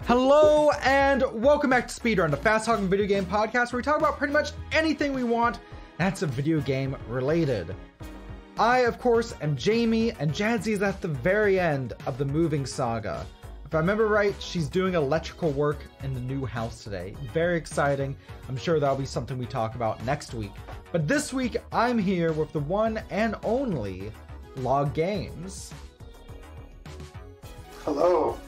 Hello and welcome back to Speedrun, the fast-talking video game podcast where we talk about pretty much anything we want that's a video game related. I, of course, am Jamie, and Jazzie is at the very end of the moving saga. If I remember right, she's doing electrical work in the new house today. Very exciting. I'm sure that'll be something we talk about next week. But this week, I'm here with the one and only Log Games. Hello.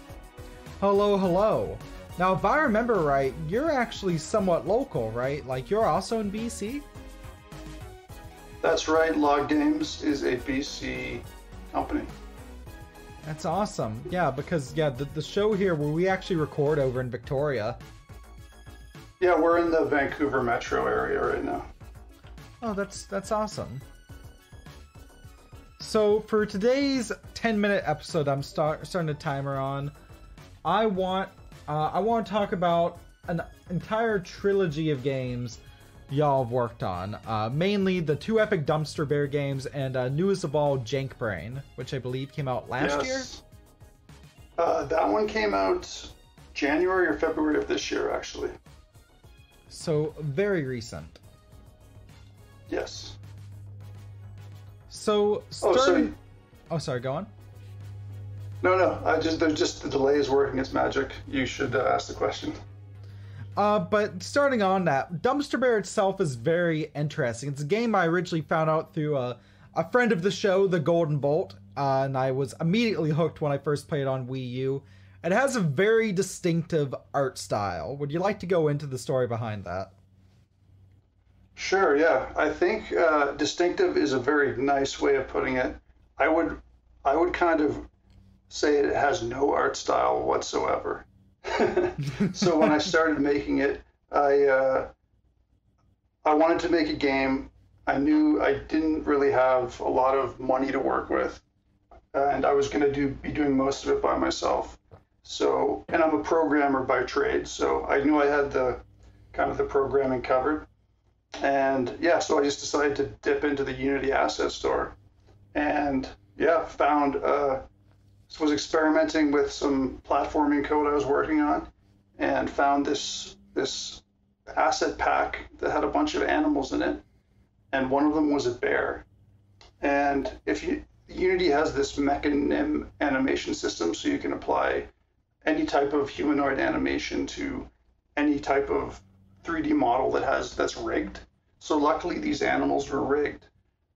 Hello, hello. Now, if I remember right, you're actually somewhat local, right? Like, you're also in BC? That's right. Log Games is a BC company. That's awesome. Yeah, because, the show here where we actually record over in Victoria. Yeah, we're in the Vancouver metro area right now. Oh, that's awesome. So, for today's 10-minute episode, I'm starting a timer on. I want to talk about an entire trilogy of games y'all have worked on. Mainly the two epic Dumpster Bear games and newest of all, Jank Brain, which I believe came out last year? That one came out January or February of this year, actually. So, very recent. Yes. So, starting... Oh, sorry, go on. No. There's just the delay is working its magic. You should ask the question. But starting on that, Dumpster Bear itself is very interesting. It's a game I originally found out through a friend of the show, the Golden Bolt, and I was immediately hooked when I first played on Wii U. It has a very distinctive art style. Would you like to go into the story behind that? Sure, yeah. I think distinctive is a very nice way of putting it. I would kind of say it has no art style whatsoever. So when I started making it, I wanted to make a game. I knew I didn't really have a lot of money to work with, and I was going to be doing most of it by myself. So, and I'm a programmer by trade, so I knew I had the programming covered. And yeah, so I just decided to dip into the Unity asset store, and found. Was experimenting with some platforming code I was working on, and found this asset pack that had a bunch of animals in it, and one of them was a bear. And Unity has this mechanim animation system, so you can apply any type of humanoid animation to any type of 3D model that's rigged. So luckily these animals were rigged,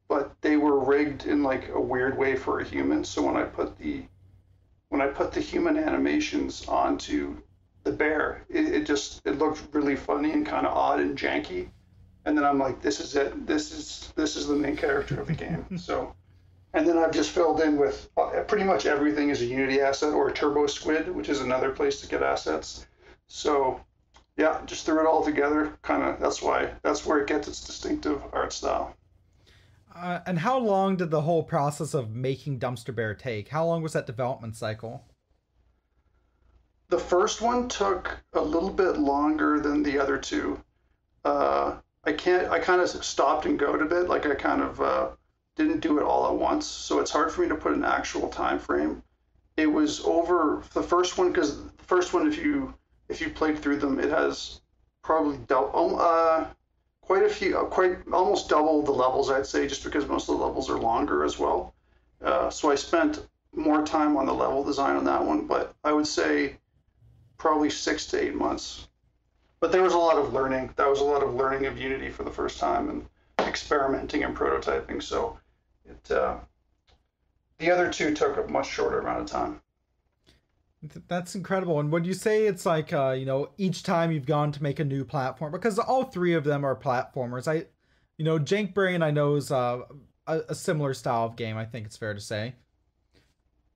but they were rigged in like a weird way for a human. So when I put the human animations onto the bear, it looked really funny and kind of odd and janky. And then I'm like, this is it. This is the main character of the game. So, and then I've just filled in with pretty much everything is a Unity asset or a Turbo Squid, which is another place to get assets. So, yeah, just threw it all together. That's where it gets its distinctive art style. And how long did the whole process of making Dumpster Bear take? How long was that development cycle? The first one took a little bit longer than the other two. I kind of stopped and go a bit. Like I kind of didn't do it all at once. So it's hard for me to put an actual time frame. It was over the first one, because the first one, if you played through them, it has probably almost double the levels, I'd say, just because most of the levels are longer as well. So I spent more time on the level design on that one, but I would say probably 6 to 8 months. But there was a lot of learning. That was a lot of learning of Unity for the first time and experimenting and prototyping. So the other two took a much shorter amount of time. That's incredible. And would you say it's like, each time you've gone to make a new platform, because all three of them are platformers. Jank Brain I know is a similar style of game, I think it's fair to say.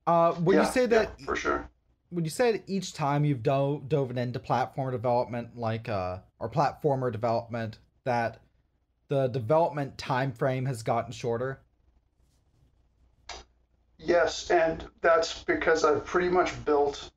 You say that... Yeah, for sure. Would you say that each time you've dove into platform development, or platformer development, that the development time frame has gotten shorter? Yes, and that's because I've pretty much built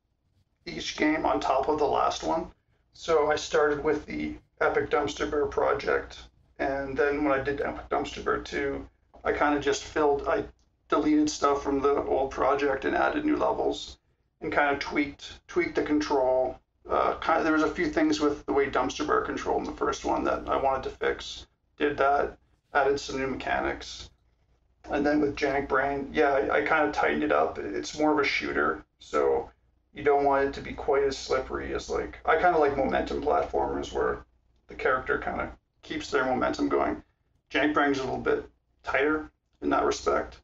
each game on top of the last one. So I started with the Epic Dumpster Bear project, and then when I did Epic Dumpster Bear 2, I kind of just I deleted stuff from the old project and added new levels. and kind of tweaked the control. There was a few things with the way Dumpster Bear controlled in the first one that I wanted to fix. Did that, added some new mechanics. And then with Jank Brain, yeah, I kind of tightened it up. It's more of a shooter, so you don't want it to be quite as slippery as like I kind of like momentum platformers where the character kind of keeps their momentum going. Jank Brain's a little bit tighter in that respect,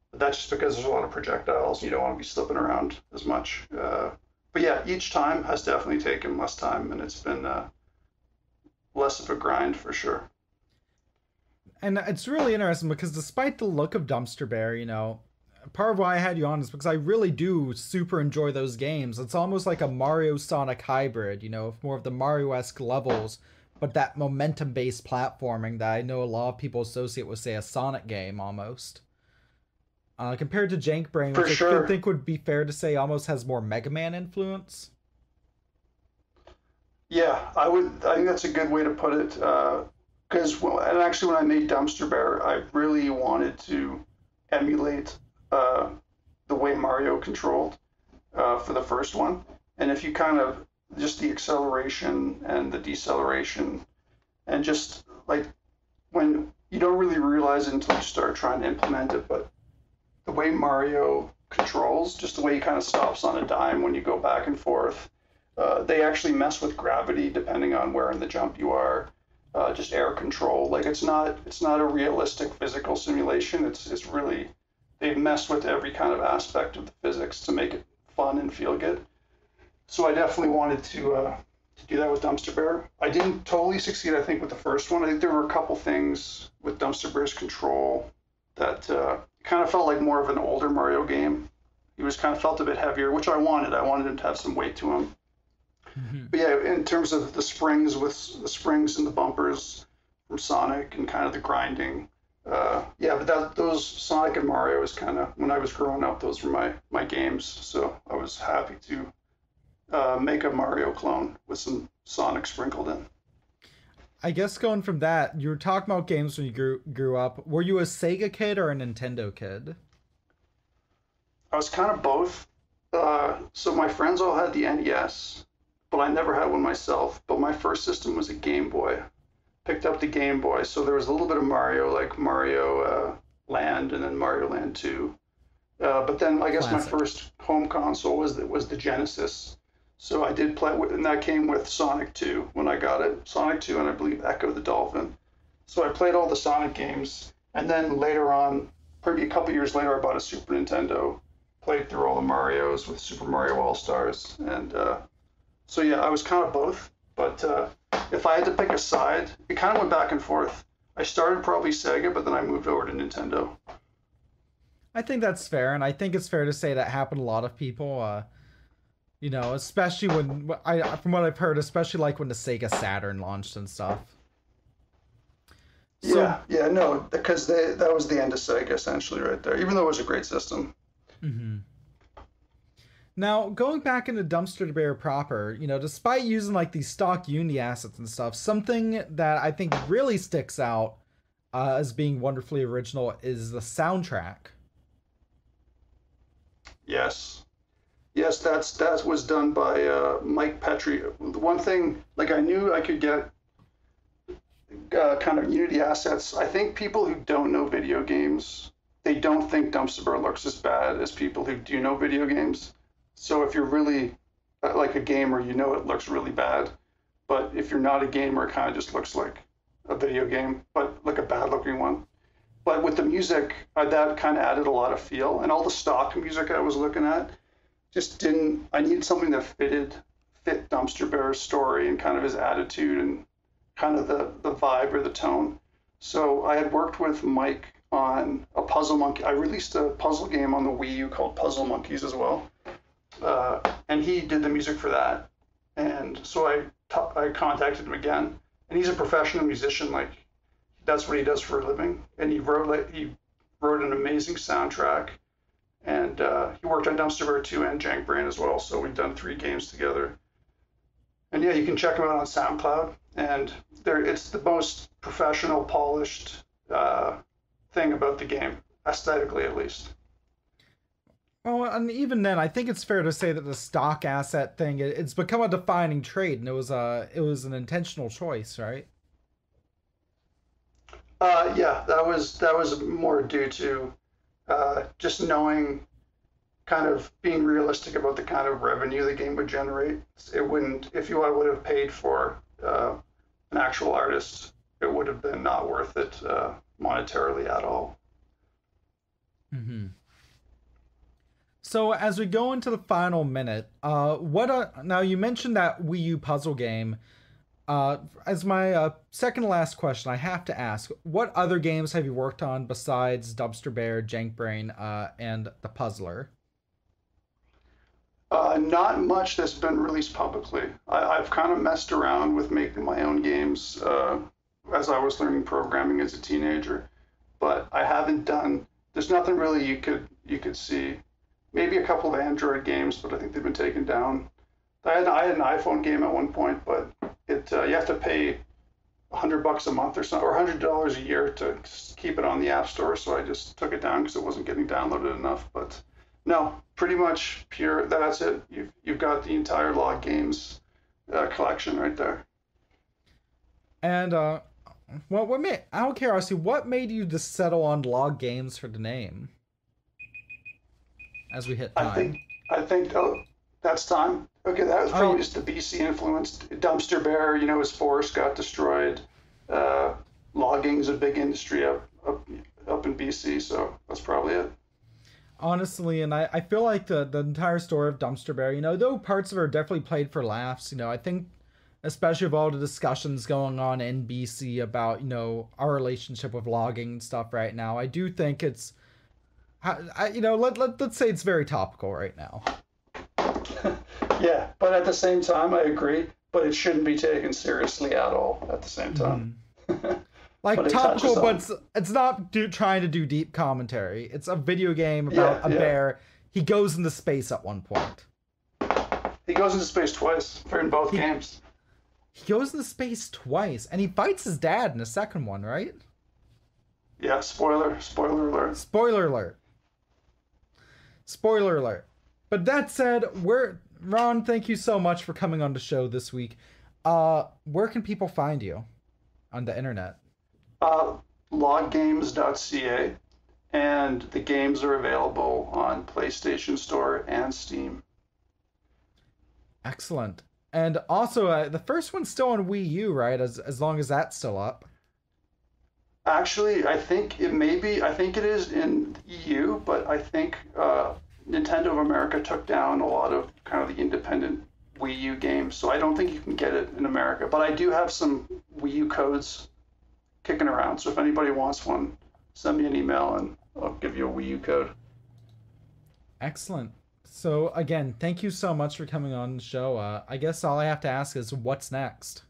but that's just because there's a lot of projectiles. You don't want to be slipping around as much. But yeah, each time has definitely taken less time, and it's been less of a grind for sure. And it's really interesting because despite the look of Dumpster Bear, you know, part of why I had you on is because I really do super enjoy those games. It's almost like a Mario Sonic hybrid, you know, more of the Mario-esque levels, but that momentum-based platforming that I know a lot of people associate with, say, a Sonic game almost. Compared to Jank Brain, which I think would be fair to say almost has more Mega Man influence. Yeah, I think that's a good way to put it. Because and actually, when I made Dumpster Bear, I really wanted to emulate the way Mario controlled for the first one. And if you kind of just the acceleration and the deceleration, and just like when you don't really realize it until you start trying to implement it, but the way Mario controls, just the way he kind of stops on a dime when you go back and forth, they actually mess with gravity depending on where in the jump you are. Just air control. Like it's not a realistic physical simulation. It's really they've messed with every kind of aspect of the physics to make it fun and feel good. So I definitely wanted to do that with Dumpster Bear. I didn't totally succeed, I think, with the first one. I think there were a couple things with Dumpster Bear's control that kind of felt like more of an older Mario game. He was kind of felt a bit heavier, which I wanted. I wanted him to have some weight to him. Mm-hmm. But yeah, in terms of the springs and the bumpers from Sonic and kind of the grinding, yeah, but those Sonic and Mario is kind of, when I was growing up, those were my games. So I was happy to make a Mario clone with some Sonic sprinkled in. I guess going from that, you were talking about games when you grew up. Were you a Sega kid or a Nintendo kid? I was kind of both. So my friends all had the NES, but I never had one myself. But my first system was a Game Boy. Picked up the Game Boy, so there was a little bit of Mario, like Mario Land and then Mario Land 2. But then I guess Classic. My first home console was the Genesis. So I did play with, and that came with Sonic 2 when I got it. Sonic 2 and I believe Echo the Dolphin. So I played all the Sonic games, and then later on, probably a couple years later, I bought a Super Nintendo. Played through all the Marios with Super Mario All-Stars, and so yeah, I was kind of both. But if I had to pick a side, it kind of went back and forth. I started probably Sega, but then I moved over to Nintendo. I think that's fair, and I think it's fair to say that happened to a lot of people. You know, especially when from what I've heard, especially like when the Sega Saturn launched and stuff. So, yeah, no, because that was the end of Sega essentially right there, even though it was a great system. Mm-hmm. Now, going back into Dumpster Bear proper, you know, despite using like these stock Unity assets and stuff, something that I think really sticks out as being wonderfully original is the soundtrack. Yes, that was done by Mike Petrie. The one thing, like I knew I could get kind of Unity assets. I think people who don't know video games, they don't think Dumpster Bear looks as bad as people who do know video games. So if you're really like a gamer, you know it looks really bad. But if you're not a gamer, it kind of just looks like a video game, but like a bad looking one. But with the music, that kind of added a lot of feel. And all the stock music I was looking at just didn't, I needed something that fit Dumpster Bear's story and kind of his attitude and kind of the vibe or the tone. So I had worked with Mike on a Puzzle Monkey. I released a puzzle game on the Wii U called Puzzle Monkeys as well. And he did the music for that. And so I contacted him again. And he's a professional musician, like that's what he does for a living. And he wrote an amazing soundtrack. And he worked on Dumpster Bear 2 and Jank Brain as well. So we've done 3 games together. And yeah, you can check him out on SoundCloud. And it's the most professional, polished thing about the game, aesthetically at least. Well, and even then, I think it's fair to say that the stock asset thing, it's become a defining trait, and it was an intentional choice, right? Yeah, that was more due to just knowing, kind of being realistic about the kind of revenue the game would generate. It wouldn't, if you would have paid for an actual artist, it would have been not worth it monetarily at all. Mm-hmm. So as we go into the final minute, now you mentioned that Wii U puzzle game. As my second to last question, I have to ask, what other games have you worked on besides Dumpster Bear, Jank Brain, and The Puzzler? Not much that's been released publicly. I've kind of messed around with making my own games as I was learning programming as a teenager, but I haven't done. There's nothing really you could see. Maybe a couple of Android games, but I think they've been taken down. I had an iPhone game at one point, but you have to pay $100 a month or something, or $100 a year to keep it on the App Store. So I just took it down because it wasn't getting downloaded enough. But no, pretty much pure. That's it. You've got the entire Log Games collection right there. And well, out of curiosity, what made you just settle on Log Games for the name? As we hit time. I think that's time. Okay, that was probably just the BC influenced. Dumpster Bear, his forest got destroyed. Logging's a big industry up in BC, so that's probably it. Honestly, and I feel like the entire story of Dumpster Bear, though parts of it are definitely played for laughs, I think, especially with all the discussions going on in BC about, our relationship with logging and stuff right now, I do think it's, let's say it's very topical right now. Yeah, but at the same time, I agree, but it shouldn't be taken seriously at all at the same time. Like but topical, but it's not trying to do deep commentary. It's a video game about a bear. He goes into space at one point. He goes into space twice in both games. He goes into space twice, and he fights his dad in the second one, right? Yeah, spoiler alert. Spoiler alert. Spoiler alert. But that said, Ron, thank you so much for coming on the show this week. Where can people find you on the internet? Loggames.ca, and the games are available on PlayStation Store and Steam. Excellent. And also, the first one's still on Wii U, right? As long as that's still up. Actually, I think it is in EU, but I think Nintendo of America took down a lot of kind of the independent Wii U games, so I don't think you can get it in America. But I do have some Wii U codes kicking around, so if anybody wants one, send me an email and I'll give you a Wii U code. Excellent. So again, thank you so much for coming on the show. I guess all I have to ask is what's next?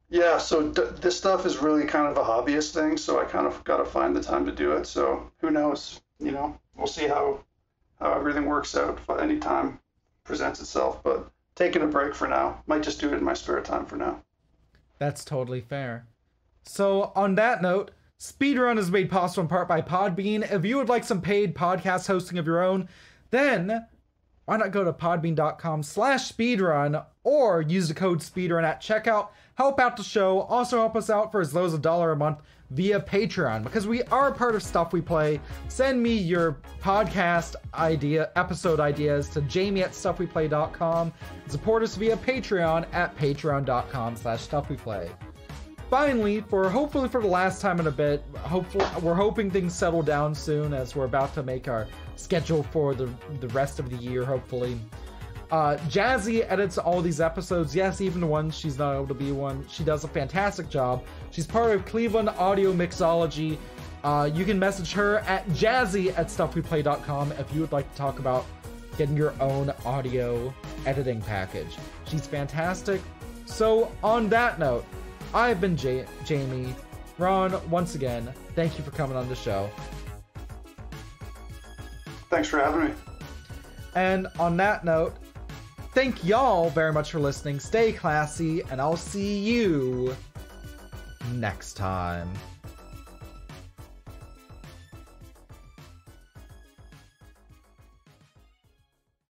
Yeah, so this stuff is really kind of a hobbyist thing, so I kind of got to find the time to do it. So who knows? We'll see how everything works out if any time presents itself. But taking a break for now. Might just do it in my spare time for now. That's totally fair. So on that note, Speedrun is made possible in part by Podbean. If you would like some paid podcast hosting of your own, then why not go to podbean.com/speedrun or use the code speedrun at checkout. Help out the show. Also help us out for as low as $1 a month via Patreon, because we are part of Stuff We Play. Send me your podcast episode ideas to jamie@stuffweplay.com and support us via Patreon at patreon.com/stuffweplay. Finally, hopefully for the last time in a bit, we're hoping things settle down soon as we're about to make our schedule for the rest of the year, hopefully. Jazzie edits all these episodes. Yes, even the ones she's not able to be one. She does a fantastic job. She's part of Cleveland Audio Mixology. You can message her at jazzie@stuffweplay.com if you would like to talk about getting your own audio editing package. She's fantastic. So on that note, I've been Jamie. Ron, once again, thank you for coming on the show. Thanks for having me. And on that note, thank y'all very much for listening. Stay classy, and I'll see you next time.